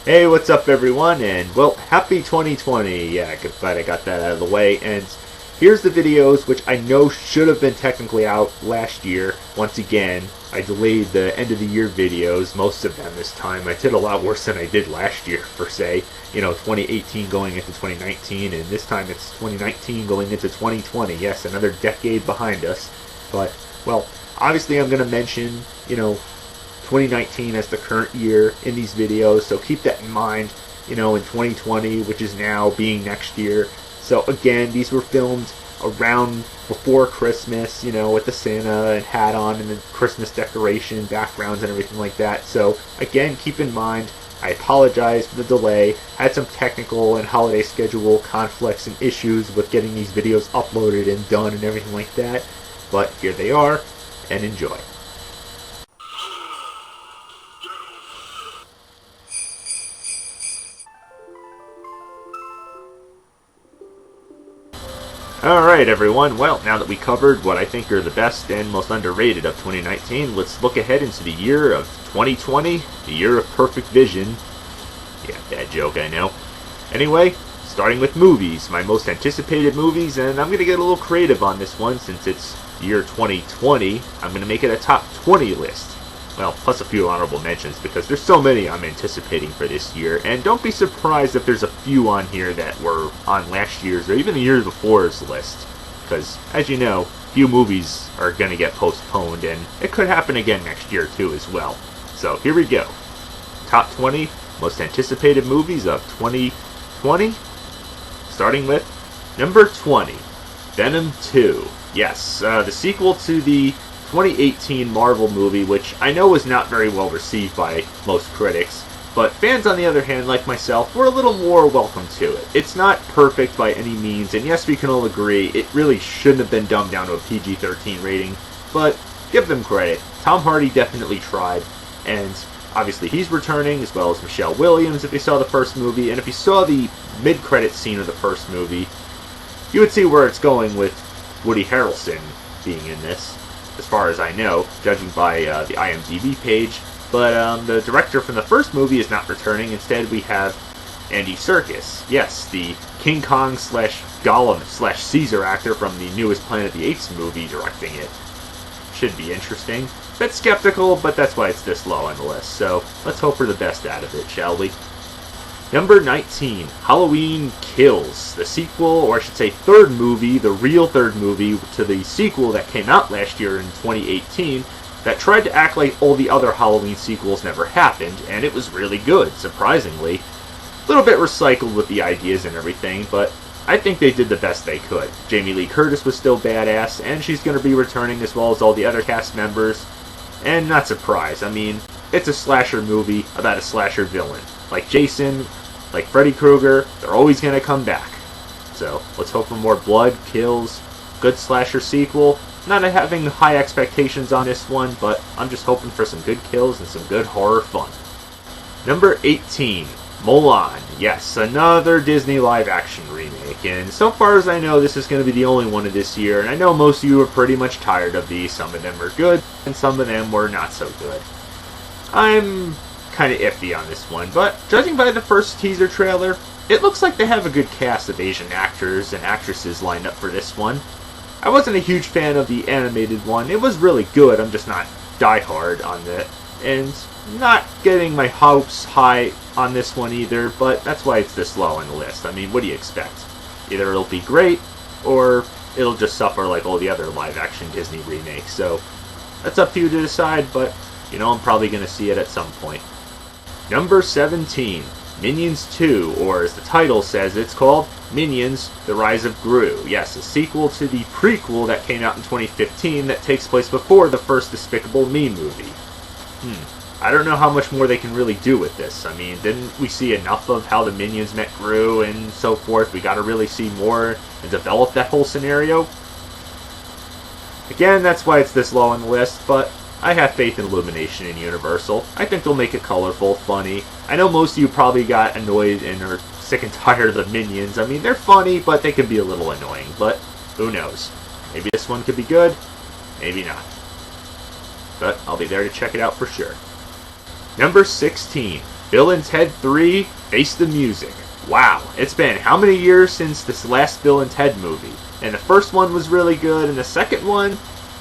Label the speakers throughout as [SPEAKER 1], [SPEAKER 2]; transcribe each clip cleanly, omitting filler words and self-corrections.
[SPEAKER 1] Hey, what's up everyone, and well, happy 2020. Yeah, glad I got that out of the way. And here's the videos which I know should have been technically out last year. Once again, I delayed the end of the year videos, most of them this time. I did a lot worse than I did last year, per se. 2018 going into 2019, and this time it's 2019 going into 2020. Yes, another decade behind us. But, well, obviously I'm going to mention, 2019 as the current year in these videos, so keep that in mind, in 2020, which is now being next year. So again, these were filmed around before Christmas, with the Santa and hat on and the Christmas decoration, backgrounds and everything like that. So again, keep in mind, I apologize for the delay, had some technical and holiday schedule conflicts and issues with getting these videos uploaded and done and everything like that, but here they are, and enjoy. Alright everyone, well, now that we covered what I think are the best and most underrated of 2019, let's look ahead into the year of 2020, the year of perfect vision. Yeah, bad joke, I know. Anyway, starting with movies, my most anticipated movies, and I'm going to get a little creative on this one since it's year 2020. I'm going to make it a top 20 list. Well, plus a few honorable mentions, because there's so many I'm anticipating for this year, and don't be surprised if there's a few on here that were on last year's or even the year before's list, because, as you know, few movies are going to get postponed, and it could happen again next year too as well. So here we go. Top 20 most anticipated movies of 2020, starting with number 20, Venom 2. Yes, the sequel to the 2018 Marvel movie, which I know was not very well received by most critics, but fans on the other hand, like myself, were a little more welcome to it. It's not perfect by any means, and yes, we can all agree, it really shouldn't have been dumbed down to a PG-13 rating, but give them credit. Tom Hardy definitely tried, and obviously he's returning, as well as Michelle Williams if you saw the first movie, and if you saw the mid-credit scene of the first movie, you would see where it's going with Woody Harrelson being in this, as far as I know, judging by the IMDb page. But the director from the first movie is not returning. Instead, we have Andy Serkis. Yes, the King Kong slash Gollum slash Caesar actor from the newest Planet of the Apes movie directing it. Should be interesting. Bit skeptical, but that's why it's this low on the list. So let's hope for the best out of it, shall we? Number 19, Halloween Kills, the sequel, or I should say third movie, the real third movie to the sequel that came out last year in 2018 that tried to act like all the other Halloween sequels never happened, and it was really good, surprisingly. A little bit recycled with the ideas and everything, but I think they did the best they could. Jamie Lee Curtis was still badass, and she's going to be returning as well as all the other cast members, and not surprised. I mean, it's a slasher movie about a slasher villain. Like Jason, like Freddy Krueger, they're always going to come back. So, let's hope for more blood, kills, good slasher sequel. Not having high expectations on this one, but I'm just hoping for some good kills and some good horror fun. Number 18, Mulan. Yes, another Disney live-action remake, and so far as I know, this is going to be the only one of this year, and I know most of you are pretty much tired of these. Some of them were good, and some of them were not so good. I'm kind of iffy on this one, but judging by the first teaser trailer, it looks like they have a good cast of Asian actors and actresses lined up for this one. I wasn't a huge fan of the animated one. It was really good, I'm just not diehard on it, and not getting my hopes high on this one either, but that's why it's this low on the list. I mean, what do you expect? Either it'll be great, or it'll just suffer like all the other live-action Disney remakes, so that's up to you to decide, but I'm probably going to see it at some point. Number 17, Minions 2, or as the title says, it's called Minions: The Rise of Gru. Yes, a sequel to the prequel that came out in 2015 that takes place before the first Despicable Me movie. I don't know how much more they can really do with this. I mean, didn't we see enough of how the Minions met Gru and so forth? We gotta really see more and develop that whole scenario. Again, that's why it's this low on the list, but I have faith in Illumination and Universal. I think they'll make it colorful, funny. I know most of you probably got annoyed and are sick and tired of the Minions. I mean, they're funny, but they can be a little annoying. But who knows? Maybe this one could be good, maybe not. But I'll be there to check it out for sure. Number 16, Bill and Ted 3, Face the Music. Wow, it's been how many years since this last Bill and Ted movie? And the first one was really good, and the second one,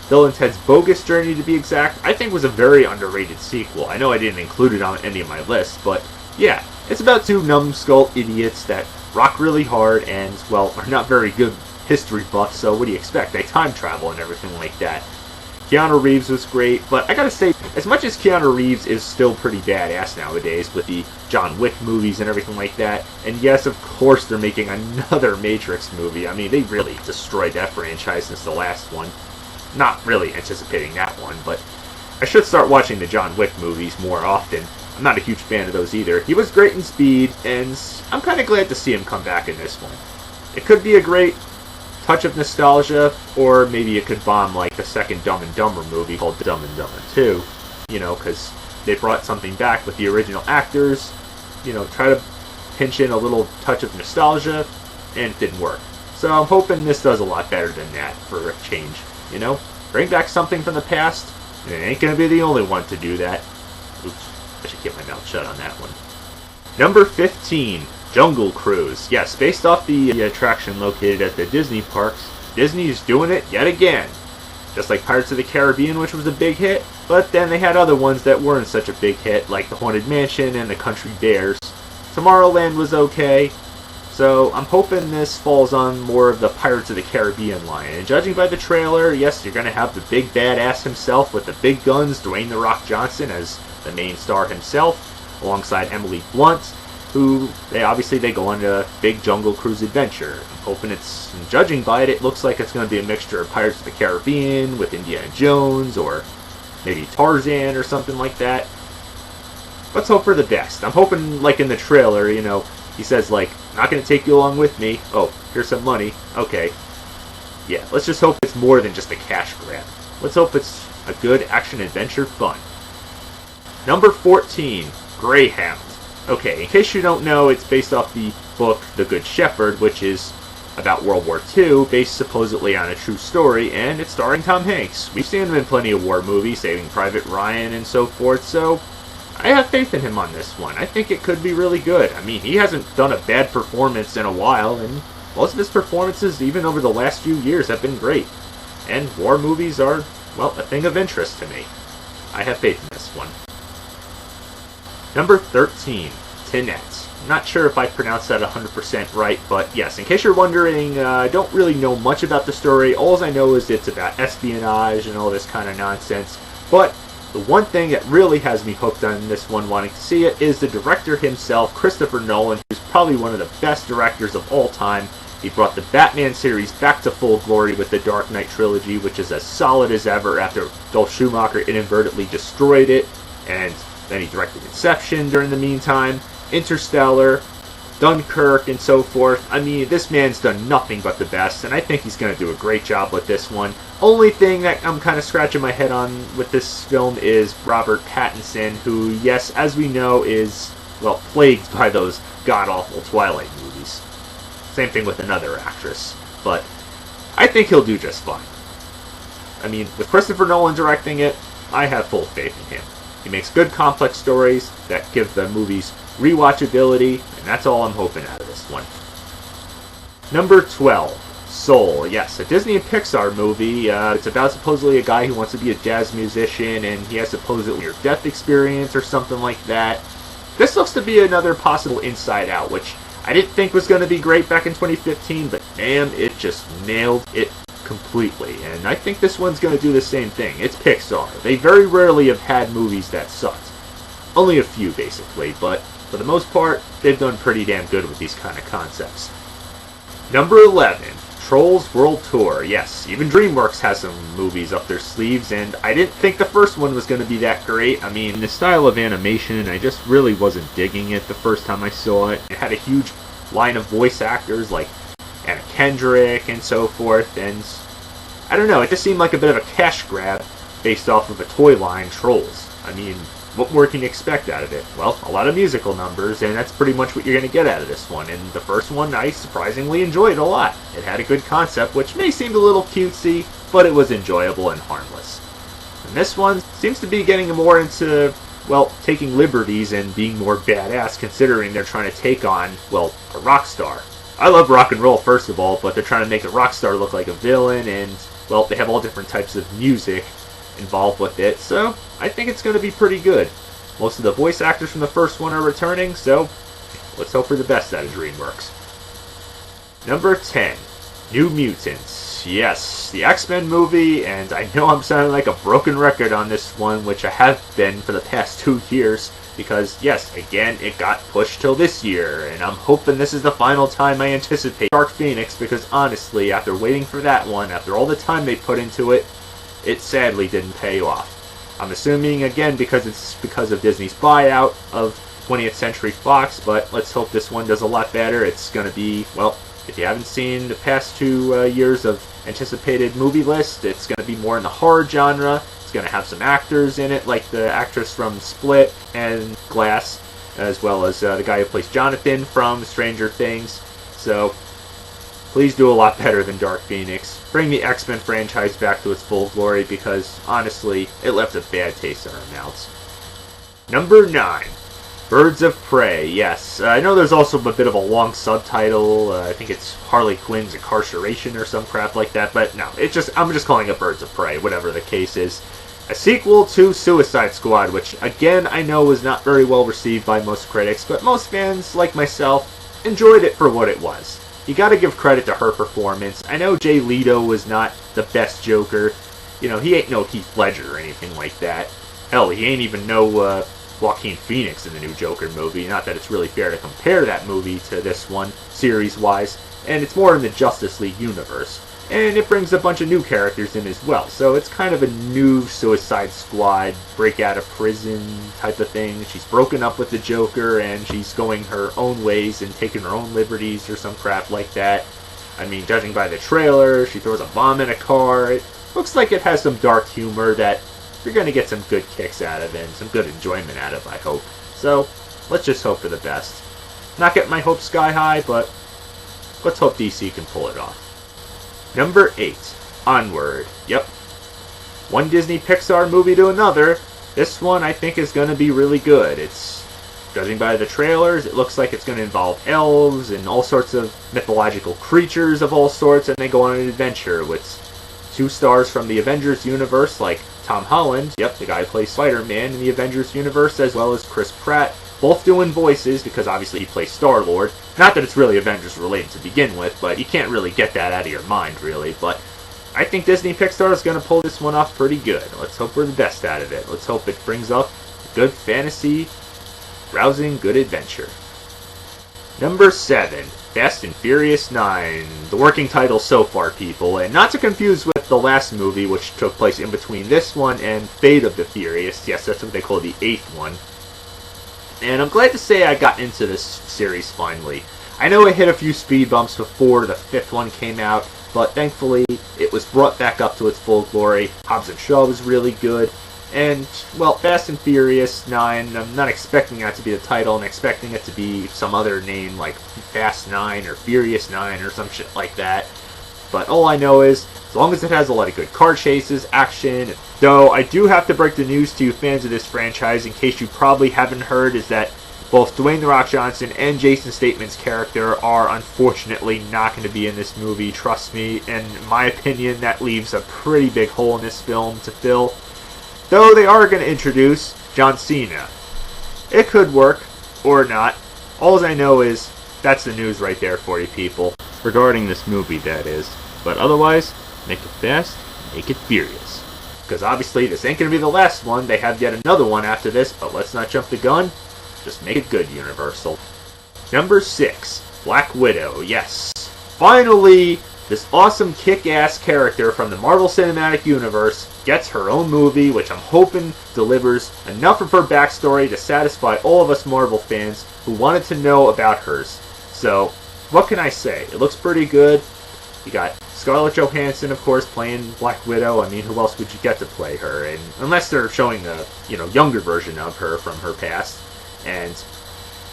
[SPEAKER 1] Bill and Ted's Bogus Journey to be exact, I think was a very underrated sequel. I know I didn't include it on any of my lists, but yeah, it's about two numbskull idiots that rock really hard and, well, are not very good history buffs, so what do you expect? They time travel and everything like that. Keanu Reeves was great, but I gotta say, as much as Keanu Reeves is still pretty badass nowadays with the John Wick movies and everything like that, and yes, of course they're making another Matrix movie. I mean, they really destroyed that franchise since the last one. Not really anticipating that one, but I should start watching the John Wick movies more often. I'm not a huge fan of those either. He was great in Speed, and I'm kind of glad to see him come back in this one. It could be a great touch of nostalgia, or maybe it could bomb like the second Dumb and Dumber movie called Dumb and Dumber 2, you know, because they brought something back with the original actors, you know, try to pinch in a little touch of nostalgia, and it didn't work. So I'm hoping this does a lot better than that for a change, you know? Bring back something from the past, and it ain't gonna be the only one to do that. Oops, I should keep my mouth shut on that one. Number 15. Jungle Cruise. Yes, based off the attraction located at the Disney parks, Disney's doing it yet again. Just like Pirates of the Caribbean, which was a big hit, but then they had other ones that weren't such a big hit, like the Haunted Mansion and the Country Bears. Tomorrowland was okay, so I'm hoping this falls on more of the Pirates of the Caribbean line. And judging by the trailer, yes, you're going to have the big badass himself with the big guns, Dwayne "The Rock" Johnson, as the main star himself, alongside Emily Blunt, who they go on a big Jungle Cruise adventure. I'm hoping judging by it, it looks like it's going to be a mixture of Pirates of the Caribbean with Indiana Jones, or maybe Tarzan or something like that. Let's hope for the best. I'm hoping, like in the trailer, you know, he says, like, not going to take you along with me. Oh, here's some money. Okay. Yeah, let's just hope it's more than just a cash grab. Let's hope it's a good action-adventure fun. Number 14, Greyhound. Okay, in case you don't know, it's based off the book The Good Shepherd, which is about World War II, based supposedly on a true story, and it's starring Tom Hanks. We've seen him in plenty of war movies, Saving Private Ryan and so forth, so I have faith in him on this one. I think it could be really good. I mean, he hasn't done a bad performance in a while, and most of his performances, even over the last few years, have been great. And war movies are, well, a thing of interest to me. I have faith in this one. Number 13, Tenet. Not sure if I pronounced that 100% right, but yes, in case you're wondering, I don't really know much about the story. All I know is it's about espionage and all this kind of nonsense. But the one thing that really has me hooked on this one, wanting to see it, is the director himself, Christopher Nolan, who's probably one of the best directors of all time. He brought the Batman series back to full glory with the Dark Knight trilogy, which is as solid as ever after Joel Schumacher inadvertently destroyed it, and then he directed Inception during the meantime, Interstellar, Dunkirk, and so forth. I mean, this man's done nothing but the best, and I think he's going to do a great job with this one. Only thing that I'm kind of scratching my head on with this film is Robert Pattinson, who, yes, as we know, is, well, plagued by those god-awful Twilight movies. Same thing with another actress, but I think he'll do just fine. I mean, with Christopher Nolan directing it, I have full faith in him. He makes good, complex stories that give the movies rewatchability, and that's all I'm hoping out of this one. Number 12, Soul. Yes, a Disney and Pixar movie. It's about supposedly a guy who wants to be a jazz musician, and he has supposedly a near-death experience or something like that. This looks to be another possible Inside Out, which I didn't think was going to be great back in 2015, but damn, it just nailed it completely, and I think this one's going to do the same thing. It's Pixar. They very rarely have had movies that sucked. Only a few, basically, but for the most part, they've done pretty damn good with these kind of concepts. Number 11, Trolls World Tour. Yes, even DreamWorks has some movies up their sleeves, and I didn't think the first one was going to be that great. I mean, the style of animation, I just really wasn't digging it the first time I saw it. It had a huge line of voice actors like Anna Kendrick and so forth, and I don't know, it just seemed like a bit of a cash grab based off of a toy line, Trolls. I mean, what more can you expect out of it? Well, a lot of musical numbers, and that's pretty much what you're going to get out of this one. And the first one, I surprisingly enjoyed a lot. It had a good concept, which may seem a little cutesy, but it was enjoyable and harmless. And this one seems to be getting more into well, taking liberties and being more badass considering they're trying to take on, well, a rock star. I love rock and roll, first of all, but they're trying to make a rock star look like a villain, and, well, they have all different types of music involved with it, so I think it's going to be pretty good. Most of the voice actors from the first one are returning, so let's hope for the best out of DreamWorks. Number 10, New Mutants. Yes, the X-Men movie, and I know I'm sounding like a broken record on this one, which I have been for the past 2 years, because, yes, again, it got pushed till this year, and I'm hoping this is the final time I anticipate Dark Phoenix, because honestly, after waiting for that one, after all the time they put into it, it sadly didn't pay off. I'm assuming, again, because it's because of Disney's buyout of 20th Century Fox, but let's hope this one does a lot better. It's going to be, well, if you haven't seen the past 2 years of anticipated movie list, it's going to be more in the horror genre. It's going to have some actors in it, like the actress from Split and Glass, as well as the guy who plays Jonathan from Stranger Things. So, please do a lot better than Dark Phoenix. Bring the X-Men franchise back to its full glory, because, honestly, it left a bad taste in our mouths. Number 9. Birds of Prey. Yes, I know there's also a bit of a long subtitle. I think it's Harley Quinn's Incarceration or some crap like that, but no, I'm just calling it Birds of Prey, whatever the case is. A sequel to Suicide Squad, which, again, I know was not very well received by most critics, but most fans, like myself, enjoyed it for what it was. You gotta give credit to her performance. I know Jay Leto was not the best Joker. You know, he ain't no Heath Ledger or anything like that. Hell, he ain't even no Joaquin Phoenix in the new Joker movie. Not that it's really fair to compare that movie to this one, series-wise. And it's more in the Justice League universe. And it brings a bunch of new characters in as well. So it's kind of a new Suicide Squad, break out of prison type of thing. She's broken up with the Joker and she's going her own ways and taking her own liberties or some crap like that. I mean, judging by the trailer, she throws a bomb in a car. It looks like it has some dark humor that you're going to get some good kicks out of and some good enjoyment out of, I hope. So, let's just hope for the best. Not getting my hopes sky high, but let's hope DC can pull it off. Number 8. Onward. Yep. One Disney Pixar movie to another. This one I think is going to be really good. It's, judging by the trailers, it looks like it's going to involve elves and all sorts of mythological creatures of all sorts, and they go on an adventure with 2 stars from the Avengers universe, like Tom Holland, yep, the guy who plays Spider-Man in the Avengers universe, as well as Chris Pratt, both doing voices, because obviously he plays Star-Lord. Not that it's really Avengers related to begin with, but you can't really get that out of your mind, really. But I think Disney Pixar is going to pull this one off pretty good. Let's hope we're the best out of it. Let's hope it brings up good fantasy, rousing, good adventure. Number 7. Fast and Furious 9. The working title so far, people. And not to confuse with the last movie, which took place in between this one and Fate of the Furious. Yes, that's what they call the 8th one. And I'm glad to say I got into this series finally. I know it hit a few speed bumps before the 5th one came out, but thankfully it was brought back up to its full glory. Hobbs & Shaw was really good. And, well, Fast and Furious 9, I'm not expecting that to be the title. I'm expecting it to be some other name like Fast 9 or Furious 9 or some shit like that. But all I know is, as long as it has a lot of good car chases, action, though I do have to break the news to you fans of this franchise, in case you probably haven't heard, is that both Dwayne "The Rock" Johnson and Jason Stathama's character are unfortunately not going to be in this movie, trust me. And in my opinion, that leaves a pretty big hole in this film to fill. Though they are going to introduce John Cena. It could work, or not. All I know is, that's the news right there for you people. Regarding this movie, that is. But otherwise, make it fast, make it furious. Because obviously this ain't going to be the last one. They have yet another one after this, but let's not jump the gun. Just make it good, Universal. Number 6. Black Widow. Yes. Finally, this awesome kick-ass character from the Marvel Cinematic Universe gets her own movie, which I'm hoping delivers enough of her backstory to satisfy all of us Marvel fans who wanted to know about hers. So, what can I say? It looks pretty good. You got Scarlett Johansson, of course, playing Black Widow. I mean, who else would you get to play her? And unless they're showing the, younger version of her from her past. And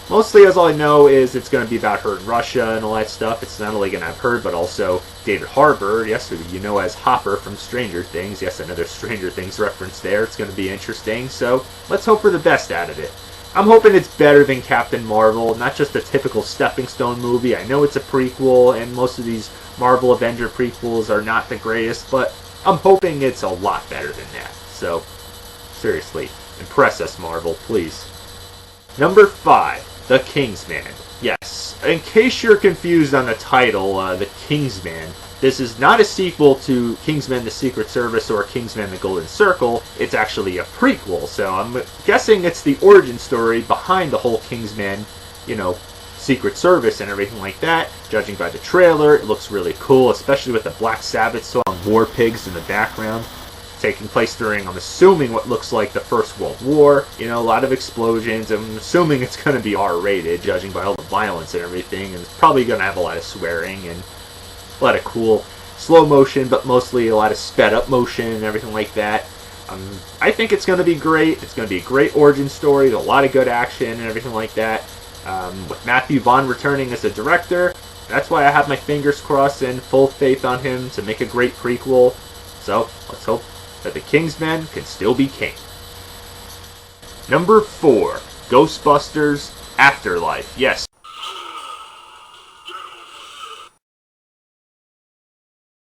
[SPEAKER 1] Mostly, as all I know is it's going to be about her in Russia and all that stuff. It's not only going to have her, but also David Harbour, yes, who you know as Hopper from Stranger Things. Yes, another Stranger Things reference there. It's going to be interesting, so let's hope for the best out of it. I'm hoping it's better than Captain Marvel, not just a typical stepping stone movie. I know it's a prequel, and most of these Marvel Avenger prequels are not the greatest, but I'm hoping it's a lot better than that. So, seriously, impress us, Marvel, please. Number 5. The Kingsman. Yes, in case you're confused on the title, The Kingsman, this is not a sequel to Kingsman the Secret Service or Kingsman the Golden Circle. It's actually a prequel, so I'm guessing it's the origin story behind the whole Kingsman, Secret Service and everything like that. Judging by the trailer, it looks really cool, especially with the Black Sabbath song War Pigs in the background. Taking place during, I'm assuming, what looks like the First World War. A lot of explosions. I'm assuming it's going to be R-rated, judging by all the violence and everything. And it's probably going to have a lot of swearing and a lot of cool slow motion, but mostly a lot of sped-up motion and everything like that. I think it's going to be great. It's going to be a great origin story. A lot of good action and everything like that. With Matthew Vaughn returning as a director, that's why I have my fingers crossed and full faith on him to make a great prequel. So, let's hope that the Kingsman can still be king. Number 4. Ghostbusters Afterlife. Yes,